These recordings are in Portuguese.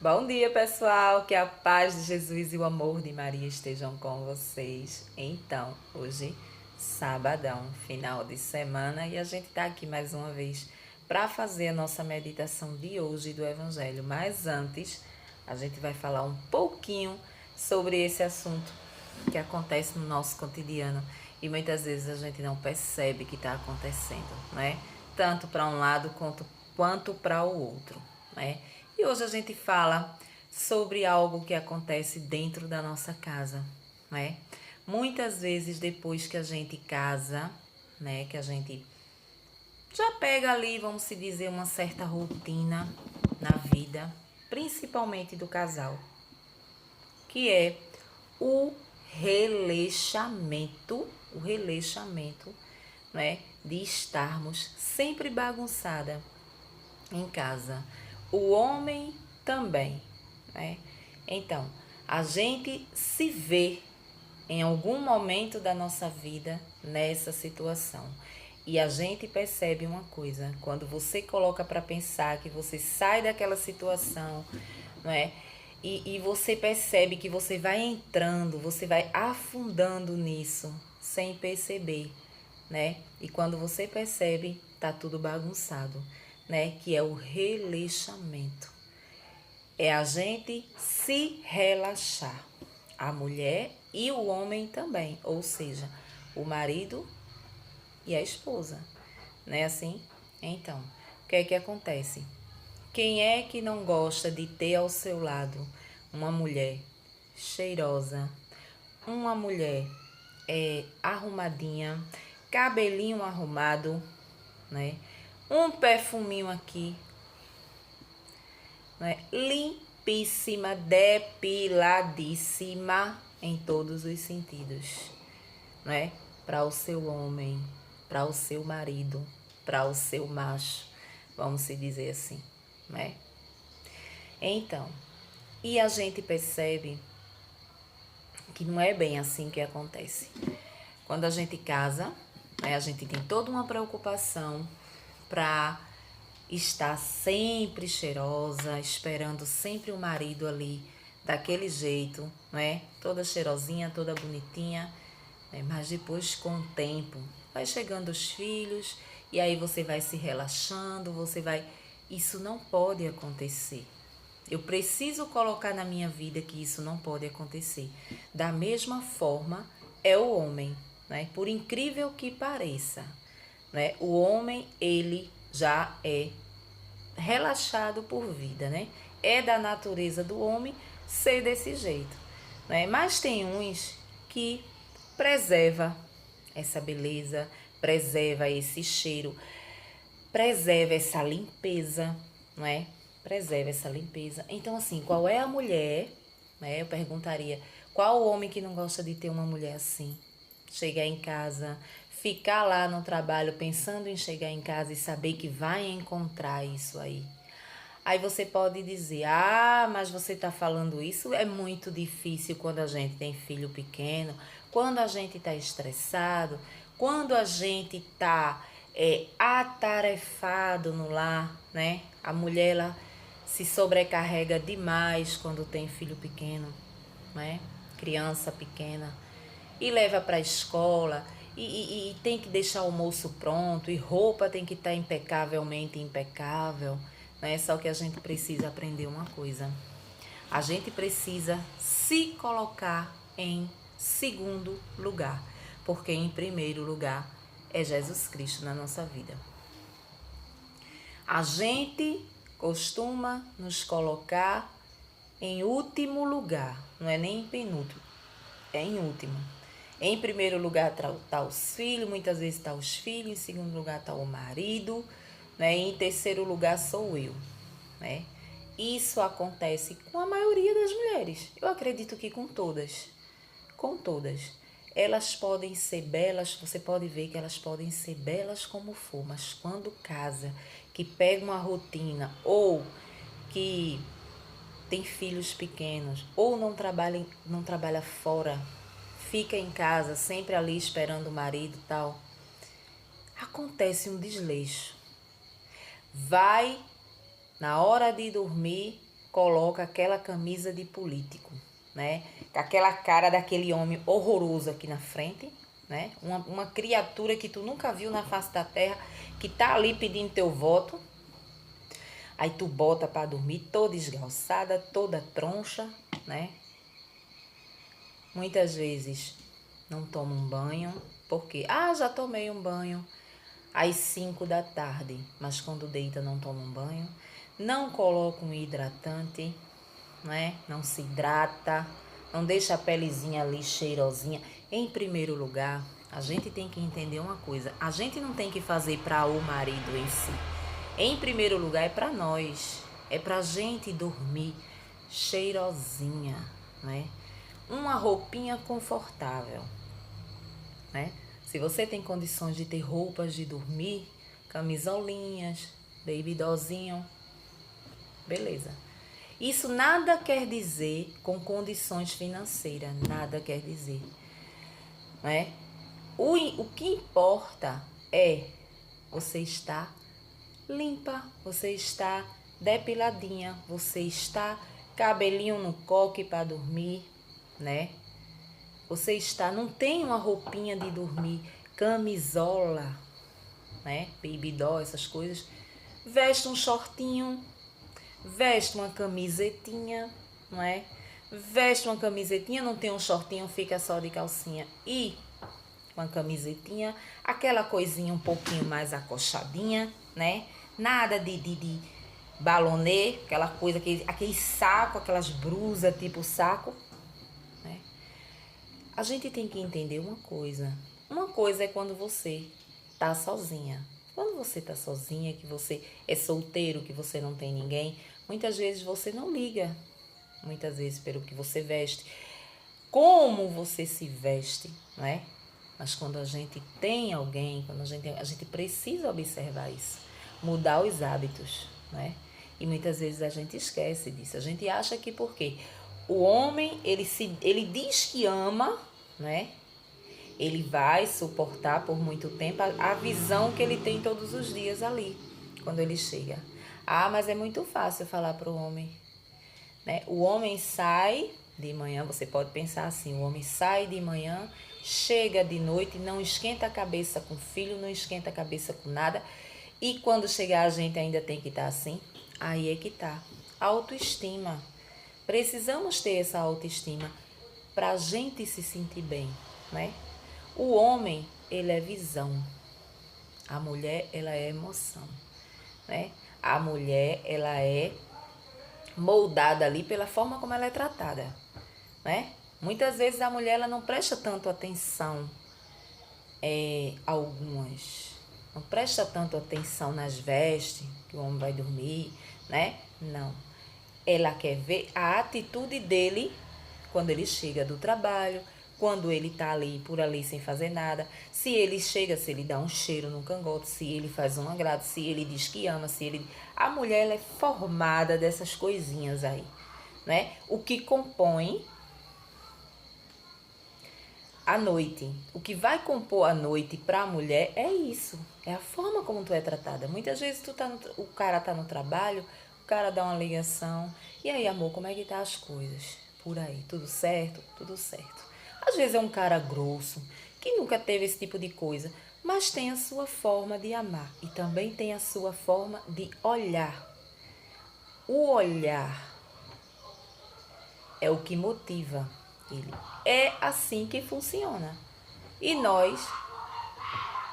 Bom dia, pessoal. Que a paz de Jesus e o amor de Maria estejam com vocês. Então, hoje, sabadão, final de semana, e a gente está aqui mais uma vez para fazer a nossa meditação de hoje do Evangelho. Mas antes, a gente vai falar um pouquinho sobre esse assunto que acontece no nosso cotidiano e muitas vezes a gente não percebe que está acontecendo, né? Tanto para um lado quanto para o outro, né? E hoje a gente fala sobre algo que acontece dentro da nossa casa, né? Muitas vezes depois que a gente casa, né, que a gente já pega ali, vamos se dizer, uma certa rotina na vida, principalmente do casal, que é o releixamento, né, de estarmos sempre bagunçada em casa. O homem também, né? Então, a gente se vê em algum momento da nossa vida nessa situação. E a gente percebe uma coisa, quando você coloca para pensar que você sai daquela situação, não é? E você percebe que você vai entrando, você vai afundando nisso sem perceber, né? E quando você percebe, tá tudo bagunçado, né? Que é o relaxamento. É a gente se relaxar. A mulher e o homem também, ou seja, o marido e a esposa, não é assim? Então, o que é que acontece? Quem é que não gosta de ter ao seu lado uma mulher cheirosa, uma mulher arrumadinha, cabelinho arrumado, né? Um perfuminho aqui, né? Limpíssima, depiladíssima em todos os sentidos, né? Para o seu homem, para o seu marido, para o seu macho, vamos se dizer assim, né? Então, e a gente percebe que não é bem assim que acontece. Quando a gente casa, né, a gente tem toda uma preocupação para estar sempre cheirosa, esperando sempre o marido ali daquele jeito, né? Toda cheirosinha, toda bonitinha, né? Mas depois, com o tempo, vai chegando os filhos e aí você vai se relaxando, você vai. Isso não pode acontecer. Eu preciso colocar na minha vida que isso não pode acontecer. Da mesma forma, é o homem, né? Por incrível que pareça, né? O homem, ele já é relaxado por vida, né? É da natureza do homem ser desse jeito, né? Mas tem uns que preserva essa beleza, preserva esse cheiro, preserva essa limpeza, não é? Preserva essa limpeza. Então, assim, qual é a mulher, né? Eu perguntaria, qual o homem que não gosta de ter uma mulher assim? Chegar em casa, ficar lá no trabalho pensando em chegar em casa e saber que vai encontrar isso aí. Aí você pode dizer, mas você está falando isso, é muito difícil quando a gente tem filho pequeno, quando a gente está estressado, quando a gente está atarefado no lar, né? A mulher, ela se sobrecarrega demais quando tem filho pequeno, né? Criança pequena. E leva para a escola, e tem que deixar o almoço pronto, e roupa tem que estar impecavelmente impecável, né? Só que a gente precisa aprender uma coisa. A gente precisa se colocar em segundo lugar, porque em primeiro lugar é Jesus Cristo na nossa vida. A gente costuma nos colocar em último lugar, não é nem em penúltimo, é em último. Em primeiro lugar tá os filhos, muitas vezes tá os filhos, em segundo lugar tá o marido, né? E em terceiro lugar sou eu, né? Isso acontece com a maioria das mulheres. Eu acredito que com todas. Com todas. Elas podem ser belas, você pode ver que elas podem ser belas como for, mas quando casa, que pega uma rotina ou que tem filhos pequenos ou não trabalha fora, fica em casa sempre ali esperando o marido e tal, acontece um desleixo. Vai na hora de dormir, coloca aquela camisa de político, né? Com aquela cara daquele homem horroroso aqui na frente, né? Uma criatura que tu nunca viu na face da terra, que tá ali pedindo teu voto. Aí tu bota pra dormir toda esgalçada, toda troncha, né? Muitas vezes não toma um banho, porque, já tomei um banho às 5 da tarde, mas quando deita não toma um banho, não coloca um hidratante, né? Não se hidrata, não deixa a pelezinha ali cheirosinha. Em primeiro lugar, a gente tem que entender uma coisa, a gente não tem que fazer para o marido em si. Em primeiro lugar é para nós, é pra gente dormir cheirosinha, né? Uma roupinha confortável, né? Se você tem condições de ter roupas de dormir, camisolinhas, baby dollzinho, beleza. Isso nada quer dizer com condições financeiras, nada quer dizer, né? O que importa é você estar limpa, você está depiladinha, você está cabelinho no coque para dormir, né? Você está, não tem uma roupinha de dormir, camisola, né? Baby doll, essas coisas. Veste um shortinho, veste uma camisetinha, não é? Veste uma camisetinha, não tem um shortinho, fica só de calcinha e uma camisetinha, aquela coisinha um pouquinho mais acochadinha, né? Nada de balonê, aquela coisa, aquele saco, aquelas brusas tipo saco, né? A gente tem que entender uma coisa. Uma coisa é quando você tá sozinha. Quando você tá sozinha, que você é solteiro, que você não tem ninguém, muitas vezes você não liga. Muitas vezes pelo que você veste, como você se veste, não é? Mas quando a gente tem alguém, quando a gente precisa observar isso, mudar os hábitos, né? E muitas vezes a gente esquece disso. A gente acha que porque o homem, ele diz que ama, né? Ele vai suportar por muito tempo a visão que ele tem todos os dias ali, quando ele chega. Mas é muito fácil falar para o homem, né? O homem sai de manhã, você pode pensar assim, o homem sai de manhã, chega de noite, não esquenta a cabeça com filho, não esquenta a cabeça com nada. E quando chegar a gente ainda tem que estar assim? Aí é que tá. Autoestima. Precisamos ter essa autoestima para a gente se sentir bem, né? O homem, ele é visão. A mulher, ela é emoção, né? A mulher, ela é moldada ali pela forma como ela é tratada, né? Muitas vezes a mulher, ela não presta tanto atenção, algumas não presta tanto atenção nas vestes que o homem vai dormir, né? Não. Ela quer ver a atitude dele quando ele chega do trabalho, quando ele tá ali por ali sem fazer nada, se ele chega, se ele dá um cheiro no cangote, se ele faz um agrado, se ele diz que ama, se ele... A mulher, ela é formada dessas coisinhas aí, né? O que compõe a noite. O que vai compor a noite para a mulher é isso. É a forma como tu é tratada. Muitas vezes o cara tá no trabalho, o cara dá uma ligação. E aí, amor, como é que tá as coisas? Por aí, tudo certo? Tudo certo. Às vezes é um cara grosso, que nunca teve esse tipo de coisa, mas tem a sua forma de amar. E também tem a sua forma de olhar. O olhar é o que motiva ele. É assim que funciona. E nós,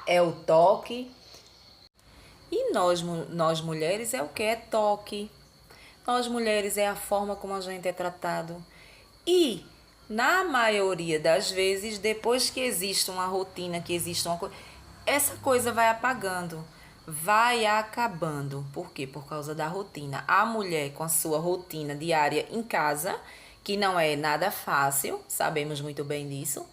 é o toque. E nós mulheres é o que? É toque. Nós mulheres é a forma como a gente é tratado. E, na maioria das vezes, depois que existe uma rotina, que existe uma coisa, essa coisa vai apagando, vai acabando. Por quê? Por causa da rotina. A mulher com a sua rotina diária em casa, que não é nada fácil, sabemos muito bem disso.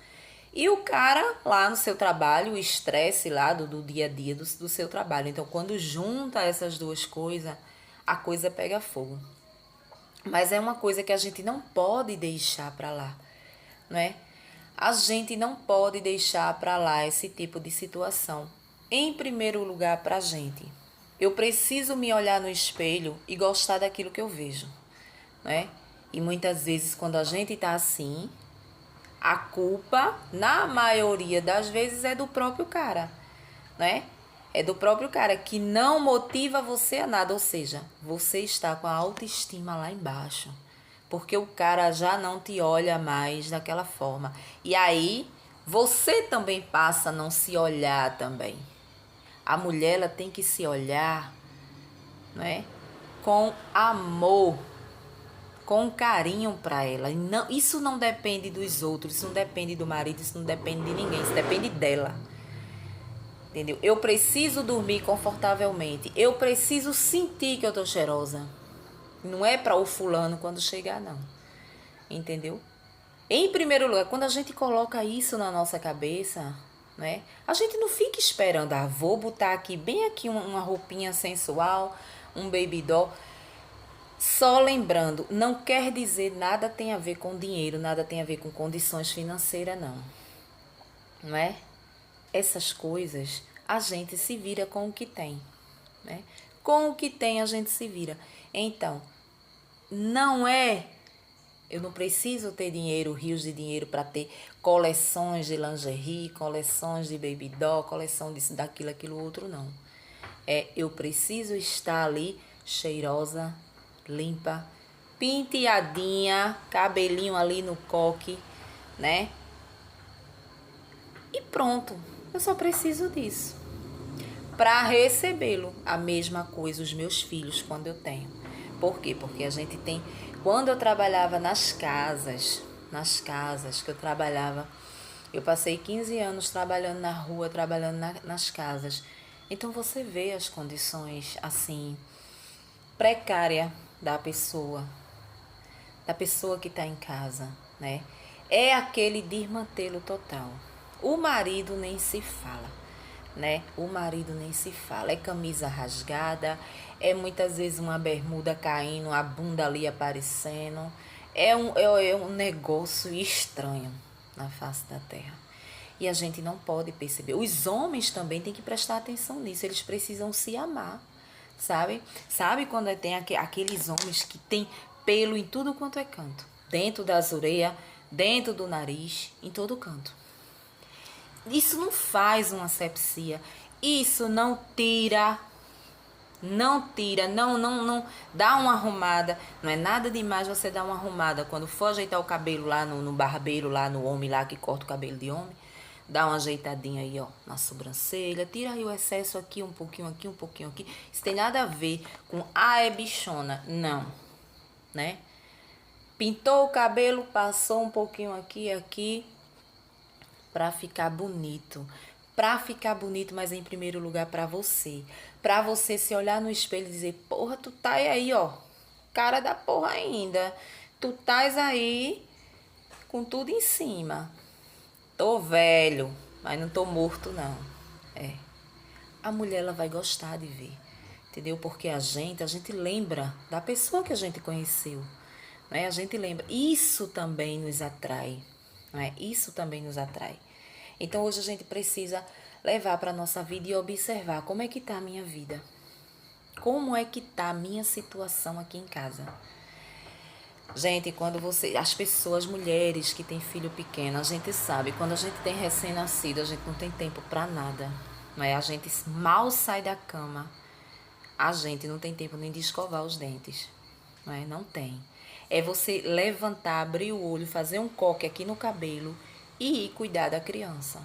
E o cara lá no seu trabalho, o estresse lá do dia a dia do seu trabalho. Então, quando junta essas duas coisas, a coisa pega fogo. Mas é uma coisa que a gente não pode deixar para lá, né? A gente não pode deixar para lá esse tipo de situação. Em primeiro lugar, pra gente. Eu preciso me olhar no espelho e gostar daquilo que eu vejo. né? E muitas vezes quando a gente tá assim, a culpa, na maioria das vezes, é do próprio cara, né? É do próprio cara que não motiva você a nada, ou seja, você está com a autoestima lá embaixo, porque o cara já não te olha mais daquela forma. E aí, você também passa a não se olhar também. A mulher, ela tem que se olhar, né, com amor, com carinho para ela. E não, isso não depende dos outros, isso não depende do marido, isso não depende de ninguém, isso depende dela. Entendeu? Eu preciso dormir confortavelmente. Eu preciso sentir que eu tô cheirosa. Não é para o fulano quando chegar, não. Entendeu? Em primeiro lugar, quando a gente coloca isso na nossa cabeça, né? A gente não fica esperando, vou botar aqui, bem aqui uma roupinha sensual, um baby doll. Só lembrando, não quer dizer nada tem a ver com dinheiro, nada tem a ver com condições financeiras, não. Não é? Essas coisas a gente se vira com o que tem, né? Com o que tem a gente se vira. Então, não é, eu não preciso ter dinheiro, rios de dinheiro para ter coleções de lingerie, coleções de baby doll, coleção disso, daquilo, aquilo outro, não. Eu preciso estar ali cheirosa, limpa, penteadinha, cabelinho ali no coque, né? E pronto, eu só preciso disso. Para recebê-lo, a mesma coisa os meus filhos quando eu tenho. Por quê? Porque a gente tem... Quando eu trabalhava nas casas que eu trabalhava, eu passei 15 anos trabalhando na rua, trabalhando nas casas. Então você vê as condições assim, precária da pessoa que está em casa, né? É aquele desmantelo total. O marido nem se fala, né? O marido nem se fala. É camisa rasgada, é muitas vezes uma bermuda caindo, a bunda ali aparecendo. É um negócio estranho na face da terra. E a gente não pode perceber. Os homens também têm que prestar atenção nisso. Eles precisam se amar, sabe? Sabe quando tem aqueles homens que tem pelo em tudo quanto é canto? Dentro das orelhas, dentro do nariz, em todo canto. Isso não faz uma asepsia. Isso não tira, não dá uma arrumada. Não é nada demais você dar uma arrumada. Quando for ajeitar o cabelo lá no barbeiro, lá no homem lá que corta o cabelo de homem, dá uma ajeitadinha aí, ó, na sobrancelha. Tira aí o excesso aqui, um pouquinho aqui, um pouquinho aqui. Isso tem nada a ver com, é bichona. Não, né? Pintou o cabelo, passou um pouquinho aqui, para ficar bonito. Para ficar bonito, mas em primeiro lugar para você. Para você se olhar no espelho e dizer, porra, tu tá aí, ó, cara da porra ainda. Tu tás aí com tudo em cima. Tô velho, mas não tô morto, não. A mulher, ela vai gostar de ver, entendeu? Porque a gente lembra da pessoa que a gente conheceu, né? A gente lembra. Isso também nos atrai, né? Isso também nos atrai. Então, hoje a gente precisa levar para a nossa vida e observar como é que tá a minha vida. Como é que tá a minha situação aqui em casa. Gente, quando as pessoas, mulheres que têm filho pequeno, a gente sabe, quando a gente tem recém-nascido, a gente não tem tempo para nada, não é? A gente mal sai da cama, a gente não tem tempo nem de escovar os dentes, não é? Não tem. É você levantar, abrir o olho, fazer um coque aqui no cabelo e ir cuidar da criança.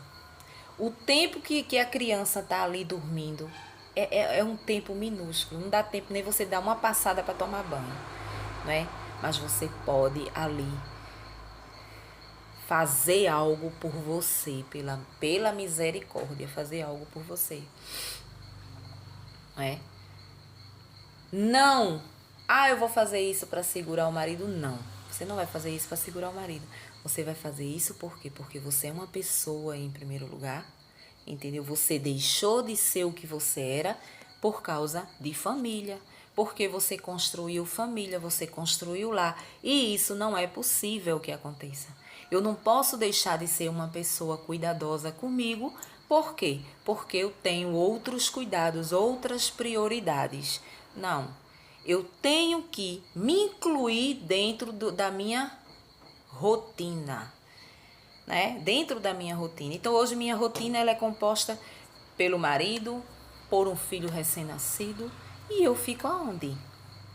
O tempo que a criança tá ali dormindo é um tempo minúsculo, não dá tempo nem você dar uma passada para tomar banho, não é? Mas você pode ali fazer algo por você, pela misericórdia, fazer algo por você. Não é? Não! Eu vou fazer isso para segurar o marido. Não. Você não vai fazer isso para segurar o marido. Você vai fazer isso por quê? Porque você é uma pessoa em primeiro lugar, entendeu? Você deixou de ser o que você era por causa de família. Porque você construiu família, você construiu lar. E isso não é possível que aconteça. Eu não posso deixar de ser uma pessoa cuidadosa comigo. Por quê? Porque eu tenho outros cuidados, outras prioridades. Não. Eu tenho que me incluir dentro da minha rotina, né? Dentro da minha rotina. Então, hoje minha rotina ela é composta pelo marido, por um filho recém-nascido, e eu fico aonde?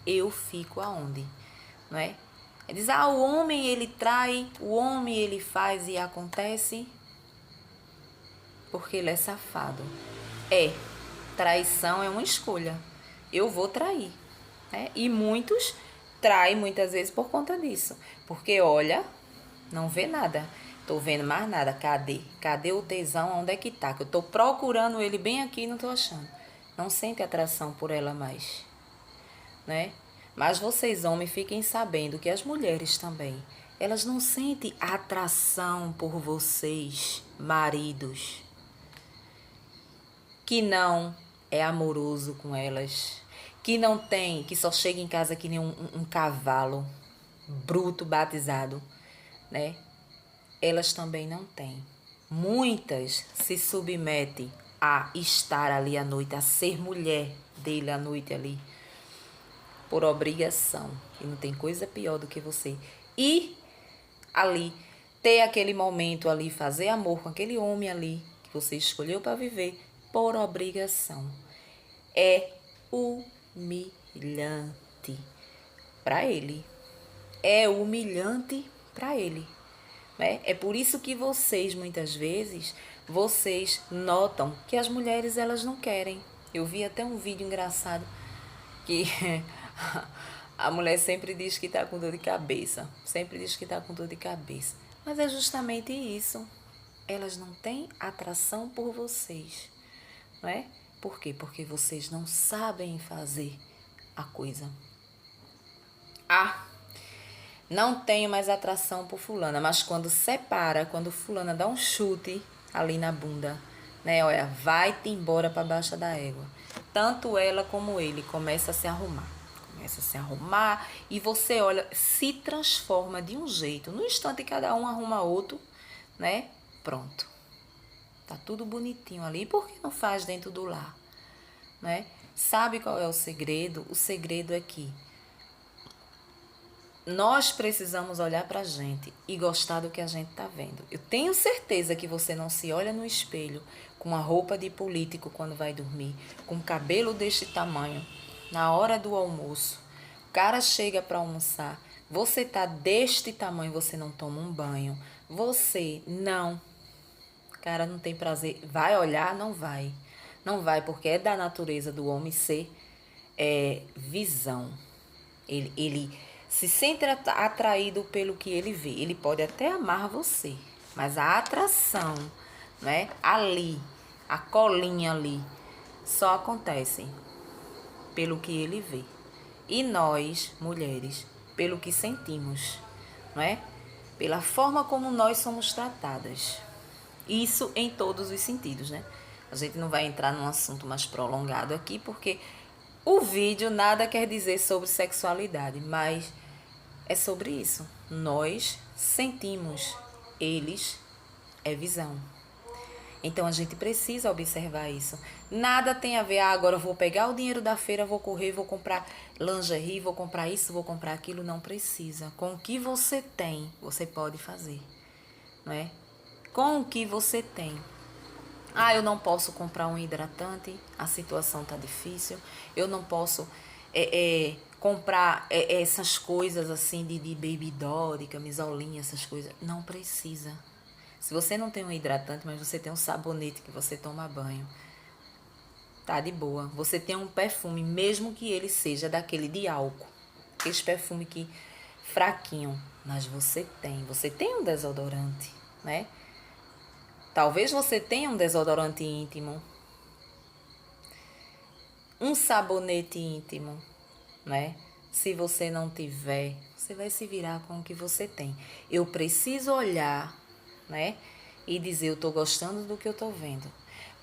Eu fico aonde? Não é? Diz, o homem ele trai, o homem ele faz e acontece porque ele é safado. Traição é uma escolha. Eu vou trair, né? E muitos traem muitas vezes por conta disso. Porque olha, não vê nada. Tô vendo mais nada. Cadê? Cadê o tesão? Onde é que tá? Que eu tô procurando ele bem aqui e não tô achando. Não sente atração por ela mais, né? Mas vocês, homens, fiquem sabendo que as mulheres também, elas não sentem atração por vocês, maridos, que não é amoroso com elas, que não tem, que só chega em casa que nem um cavalo bruto batizado, né? Elas também não têm. Muitas se submetem a estar ali à noite, a ser mulher dele à noite ali, por obrigação. E não tem coisa pior do que você ir ali, ter aquele momento ali, fazer amor com aquele homem ali, que você escolheu para viver, por obrigação. É humilhante para ele. É humilhante para ele, né? É por isso que vocês, muitas vezes, vocês notam que as mulheres, elas não querem. Eu vi até um vídeo engraçado que a mulher sempre diz que está com dor de cabeça. Sempre diz que está com dor de cabeça. Mas é justamente isso. Elas não têm atração por vocês, não é? Por quê? Porque vocês não sabem fazer a coisa. Não tenho mais atração por fulana, mas quando separa, quando fulana dá um chute ali na bunda, né? Olha, vai-te embora para baixo da égua. Tanto ela como ele começa a se arrumar. Começa a se arrumar e você, olha, se transforma de um jeito. No instante cada um arruma outro, né? Pronto. Tá tudo bonitinho ali. Por que não faz dentro do lar? Né? Sabe qual é o segredo? O segredo é que nós precisamos olhar pra gente e gostar do que a gente tá vendo. Eu tenho certeza que você não se olha no espelho com a roupa de político quando vai dormir, com o cabelo deste tamanho, na hora do almoço. O cara chega para almoçar, você tá deste tamanho, você não toma um banho. Você não. Cara, não tem prazer. Vai olhar? Não vai. Não vai, porque é da natureza do homem ser visão. Ele se sente atraído pelo que ele vê. Ele pode até amar você, mas a atração, né, ali, a colinha ali, só acontece pelo que ele vê. E nós, mulheres, pelo que sentimos, não é? Pela forma como nós somos tratadas. Isso em todos os sentidos, né? A gente não vai entrar num assunto mais prolongado aqui, porque o vídeo nada quer dizer sobre sexualidade, mas é sobre isso. Nós sentimos, eles é visão. Então a gente precisa observar isso. Nada tem a ver, agora eu vou pegar o dinheiro da feira, vou correr, vou comprar lingerie, vou comprar isso, vou comprar aquilo. Não precisa. Com o que você tem, você pode fazer, não é? Com o que você tem. Eu não posso comprar um hidratante, a situação tá difícil. Eu não posso comprar essas coisas assim de baby doll, de camisolinha, essas coisas. Não precisa. Se você não tem um hidratante, mas você tem um sabonete que você toma banho, tá de boa. Você tem um perfume, mesmo que ele seja daquele de álcool, aqueles perfume que fraquinho, mas você tem um desodorante, né? Talvez você tenha um desodorante íntimo, um sabonete íntimo, né? Se você não tiver, você vai se virar com o que você tem. Eu preciso olhar, né? E dizer, eu tô gostando do que eu tô vendo.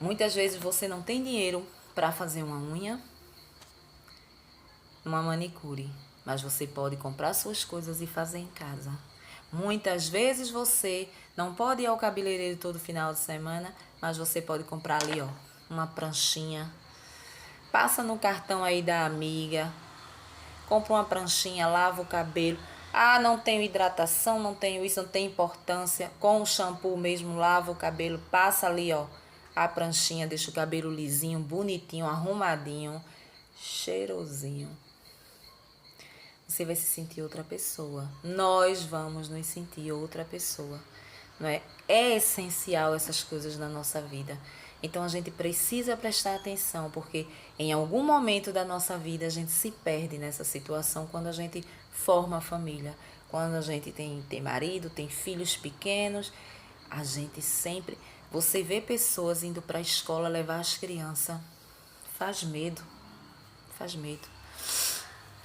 Muitas vezes você não tem dinheiro para fazer uma unha, uma manicure, mas você pode comprar suas coisas e fazer em casa. Muitas vezes você não pode ir ao cabeleireiro todo final de semana, mas você pode comprar ali, ó, uma pranchinha. Passa no cartão aí da amiga, compra uma pranchinha, lava o cabelo. Ah, não tenho hidratação, não tenho isso, não tem importância. Com o shampoo mesmo, lava o cabelo, passa ali, ó, a pranchinha, deixa o cabelo lisinho, bonitinho, arrumadinho, cheirosinho. Você vai se sentir outra pessoa. Nós vamos nos sentir outra pessoa, não é? É essencial essas coisas na nossa vida. Então a gente precisa prestar atenção, porque em algum momento da nossa vida a gente se perde nessa situação quando a gente forma a família, quando a gente tem marido, tem filhos pequenos, a gente sempre... Você vê pessoas indo para a escola levar as crianças, faz medo, faz medo.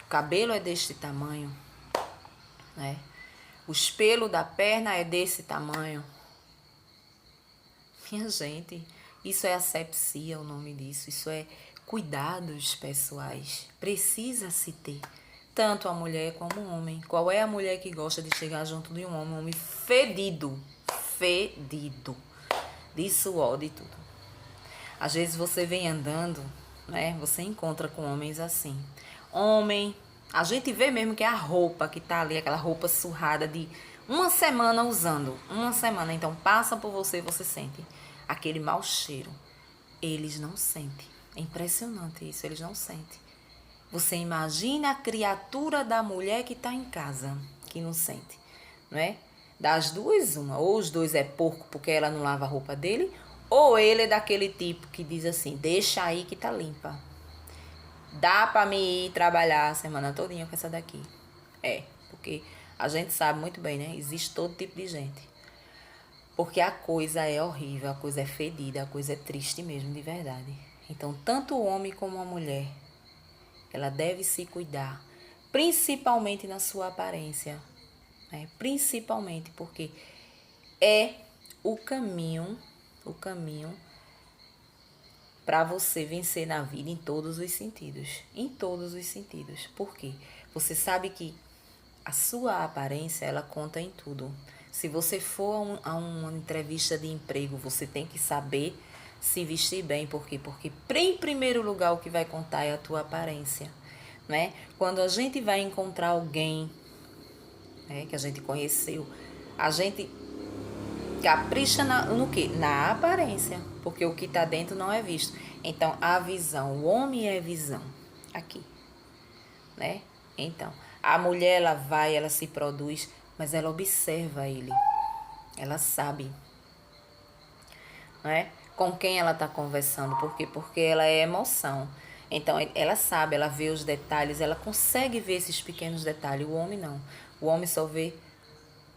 O cabelo é deste tamanho, né? O espelho da perna é desse tamanho. Minha gente, isso é asepsia, o nome disso. Isso é cuidados pessoais. Precisa se ter. Tanto a mulher como o homem. Qual é a mulher que gosta de chegar junto de um homem fedido? Fedido. De suor, de tudo. Às vezes você vem andando, né? Você encontra com homens assim. Homem, a gente vê mesmo que é a roupa que tá ali, aquela roupa surrada de uma semana usando. Uma semana. Então passa por você e você sente aquele mau cheiro. Eles não sentem. É impressionante isso, eles não sentem. Você imagina a criatura da mulher que está em casa, que não sente, não é? Das duas, uma. Ou os dois é porco porque ela não lava a roupa dele, ou ele é daquele tipo que diz assim, deixa aí que tá limpa. Dá pra me ir trabalhar a semana todinha com essa daqui. É, porque a gente sabe muito bem, né? Existe todo tipo de gente. Porque a coisa é horrível, a coisa é fedida, a coisa é triste mesmo, de verdade. Então, tanto o homem como a mulher, ela deve se cuidar, principalmente na sua aparência, né? Principalmente porque é o caminho para você vencer na vida em todos os sentidos. Em todos os sentidos. Por quê? Você sabe que a sua aparência, ela conta em tudo. Se você for a uma entrevista de emprego, você tem que saber se vestir bem. Por quê? Porque, em primeiro lugar, o que vai contar é a tua aparência, né? Quando a gente vai encontrar alguém, né, que a gente conheceu, a gente capricha no quê? Na aparência, porque o que está dentro não é visto. Então, a visão, o homem é visão, aqui, né? Então, a mulher, ela vai, ela se produz, mas ela observa ele, ela sabe, não é? Com quem ela está conversando, por quê? Porque ela é emoção. Então, ela sabe, ela vê os detalhes, ela consegue ver esses pequenos detalhes. O homem não. O homem só vê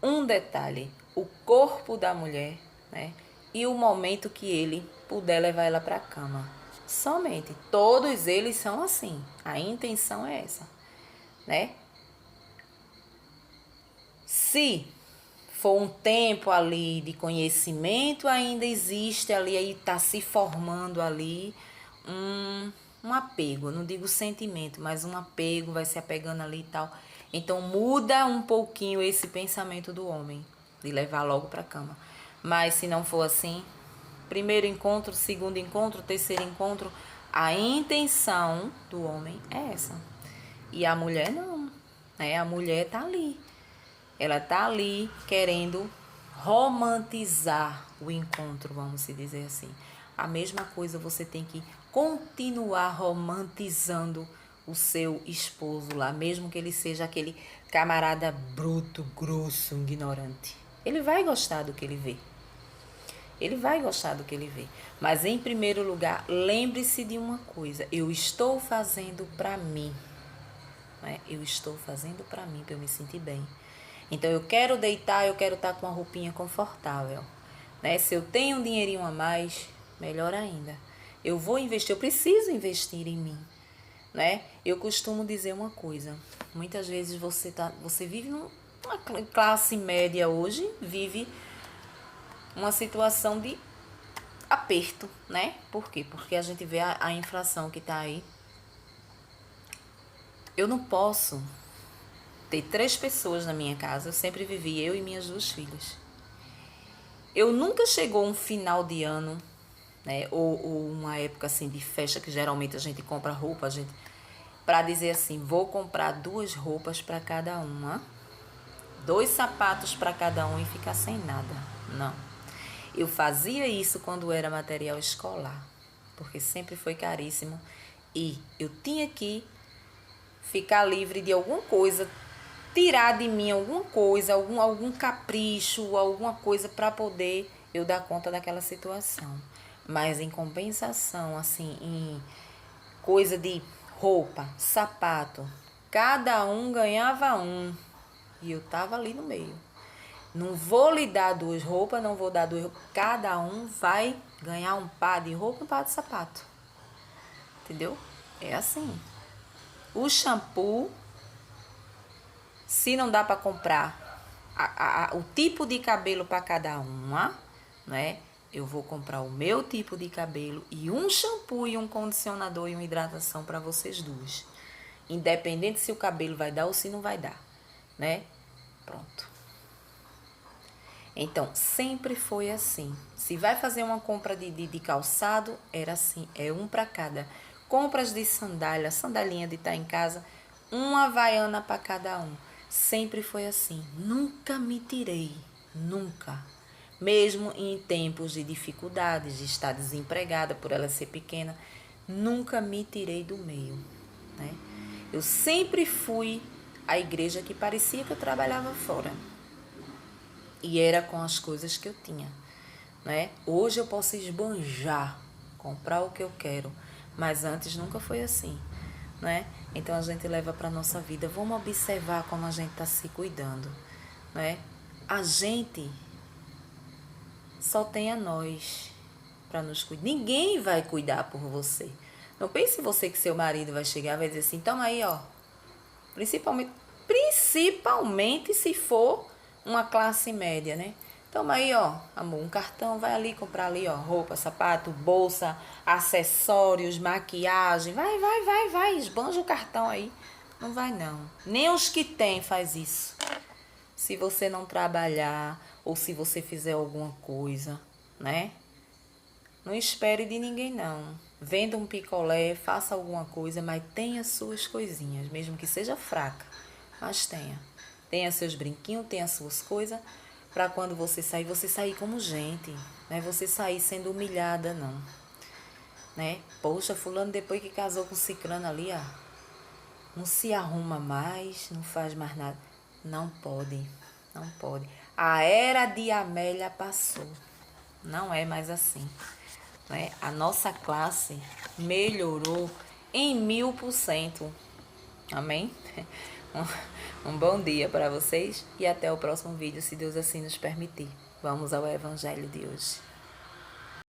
um detalhe, o corpo da mulher, né? E o momento que ele puder levar ela para a cama. Somente. Todos eles são assim. A intenção é essa, né? Se for um tempo ali de conhecimento, ainda existe ali, aí está se formando ali um apego, não digo sentimento, mas um apego, vai se apegando ali e tal. Então muda um pouquinho esse pensamento do homem, de levar logo para a cama. Mas se não for assim, primeiro encontro, segundo encontro, terceiro encontro, a intenção do homem é essa. E a mulher não, né? A mulher tá ali. Ela tá ali querendo romantizar o encontro, vamos dizer assim. A mesma coisa você tem que continuar romantizando o seu esposo lá, mesmo que ele seja aquele camarada bruto, grosso, ignorante. Ele vai gostar do que ele vê. Ele vai gostar do que ele vê. Mas, em primeiro lugar, lembre-se de uma coisa. Eu estou fazendo para mim. Né? Eu estou fazendo para mim, para eu me sentir bem. Então, eu quero deitar, eu quero estar com uma roupinha confortável. Né? Se eu tenho um dinheirinho a mais, melhor ainda. Eu vou investir, eu preciso investir em mim. Né? Eu costumo dizer uma coisa. Muitas vezes você vive numa classe média hoje, vive uma situação de aperto, né? Por quê? Porque a gente vê a inflação que está aí. Eu não posso ter 3 pessoas na minha casa. Eu sempre vivi eu e minhas 2 filhas. Eu nunca chegou um final de ano, né? Ou uma época assim de festa, que geralmente a gente compra roupa, para dizer assim, vou comprar 2 roupas para cada uma, 2 sapatos para cada um e ficar sem nada. Não. Eu fazia isso quando era material escolar, porque sempre foi caríssimo e eu tinha que ficar livre de alguma coisa, tirar de mim alguma coisa, algum capricho, alguma coisa para poder eu dar conta daquela situação. Mas em compensação, assim, em coisa de roupa, sapato, cada um ganhava um e eu tava ali no meio. Não vou lhe dar 2 roupas, não vou dar 2 roupas. Cada um vai ganhar um par de roupa e um par de sapato. Entendeu? É assim. O shampoo, se não dá para comprar o tipo de cabelo para cada uma, né? Eu vou comprar o meu tipo de cabelo e um shampoo e um condicionador e uma hidratação para vocês duas. Independente se o cabelo vai dar ou se não vai dar, né? Pronto. Então, sempre foi assim. Se vai fazer uma compra de calçado, era assim, é um para cada. Compras de sandália, sandalinha de estar em casa, uma havaiana para cada um. Sempre foi assim. Nunca me tirei, nunca. Mesmo em tempos de dificuldades, de estar desempregada por ela ser pequena, nunca me tirei do meio, né? Eu sempre fui à igreja que parecia que eu trabalhava fora. E era com as coisas que eu tinha, né? Hoje eu posso esbanjar, comprar o que eu quero, mas antes nunca foi assim, né? Então a gente leva para nossa vida, vamos observar como a gente está se cuidando, né? A gente só tem a nós para nos cuidar. Ninguém vai cuidar por você. Não pense você que seu marido vai chegar e vai dizer assim, toma aí, ó. Principalmente se for uma classe média, né? Toma aí, ó, amor, um cartão, vai ali comprar ali, ó, roupa, sapato, bolsa, acessórios, maquiagem. Vai, esbanja o cartão aí. Não vai não. Nem os que tem faz isso. Se você não trabalhar ou se você fizer alguma coisa, né? Não espere de ninguém não. Venda um picolé, faça alguma coisa, mas tenha suas coisinhas, mesmo que seja fraca, mas tenha. Tenha seus brinquinhos, tenha suas coisas, para quando você sair como gente, não é você sair sendo humilhada não, né? Poxa, fulano depois que casou com ciclano ali, ó, não se arruma mais, não faz mais nada. Não pode, não pode. A era de Amélia passou. Não é mais assim, né? A nossa classe melhorou em 1000%. Amém? Um bom dia para vocês e até o próximo vídeo, se Deus assim nos permitir. Vamos ao Evangelho de hoje.